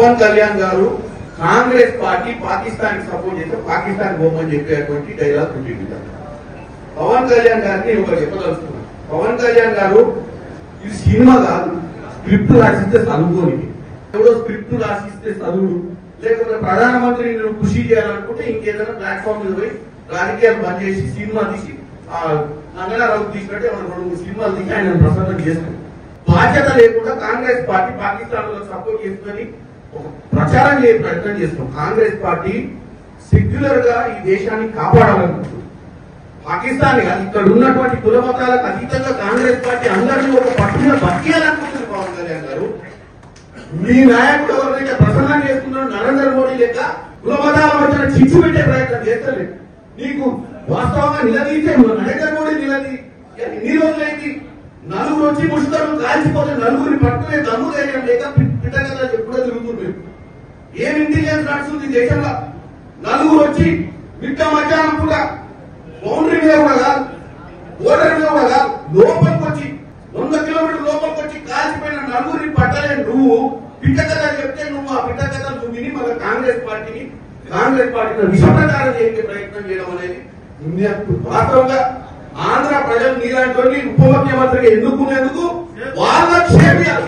పవన్ కళ్యాణ్ గారు కాంగ్రెస్ పార్టీ పాకిస్తాన్ కి సపోర్ట్ చేస్తే పాకిస్తాన్ పోమని చెప్పేటువంటి డైలాగ్ ఉంటుంది. పవన్ కళ్యాణ్ గారిని ఒకటి చెప్పదలుచుకున్నాను. పవన్ కళ్యాణ్ గారు ఇది సినిమా కాదు, స్క్రిప్ట్ రాసిస్తే చదువుకోనికి. ఎవడో స్క్రిప్ట్ రాసిస్తే చదువుడు, లేకపోతే ప్రధానమంత్రి కృషి చేయాలనుకుంటే ఇంకేదైనా ప్లాట్ఫామ్ మీద పోయి రాజకీయాలు బంద్ చేసి సినిమా తీసి నంగనారావు తీసినట్టు రెండు సినిమాలు తీసి ఆయన ప్రసన్నం చేస్తారు. బాధ్యత లేకుండా కాంగ్రెస్ పార్టీ పాకిస్తాన్ లో సపోర్ట్ చేసుకుని ఒక ప్రచారం చేసే ప్రయత్నం చేస్తాం. కాంగ్రెస్ పార్టీ సెక్యులర్ గా ఈ దేశాన్ని కాపాడాలనుకుంటుంది. పాకిస్తాన్ ఇక్కడ ఉన్నటువంటి కుల మతాలకు అతీతంగా కాంగ్రెస్ పార్టీ అందరినీ ఒక పట్టున బతికేయాలనుకుంటుంది. పవన్ కళ్యాణ్ గారు మీ నాయకుడు ఎవరైతే ప్రసన్నం చేస్తున్నారో నరేంద్ర మోడీ లెక్క కుల మతాల మధ్యన చిచ్చు పెట్టే ప్రయత్నం చేస్తలేదు. నీకు వాస్తవంగా నిలదీస్తే నరేంద్ర మోడీ ఎన్ని రోజులైంది? నలుగురు వచ్చి ముష్కరులు కాల్చిపోతే నలుగురిని పట్టుకునే దమ్ము ధైర్యం లేక పిట్టగదా ఎప్పుడో తిరుగుతుంది. ఏం ఇంటెలిజెన్స్ నడుస్తుంది దేశంలో? నలుగురు వచ్చి మిట్ట మధ్యాహ్నం కూడా బౌండరీ మీద కూడా కాదు, బోర్డర్ మీద కూడా కాదు, లోపలికి వచ్చి 100 కిలోమీటర్ల లోపలికి వచ్చి కాల్చిపోయిన నలుగురిని పట్టలే నువ్వు పిట్టగదా చెప్తే నువ్వు ఆ పిట్టగదా నువ్వు విని మళ్ళీ కాంగ్రెస్ పార్టీని విషప్రచారం చేసే ప్రయత్నం చేయడం అనేది వాస్తవంగా ఆంధ్ర ప్రజలు నీలాంటి ఉప ముఖ్యమంత్రిగా ఎన్నుకునేందుకు వాళ్ళ క్షేమియాలి.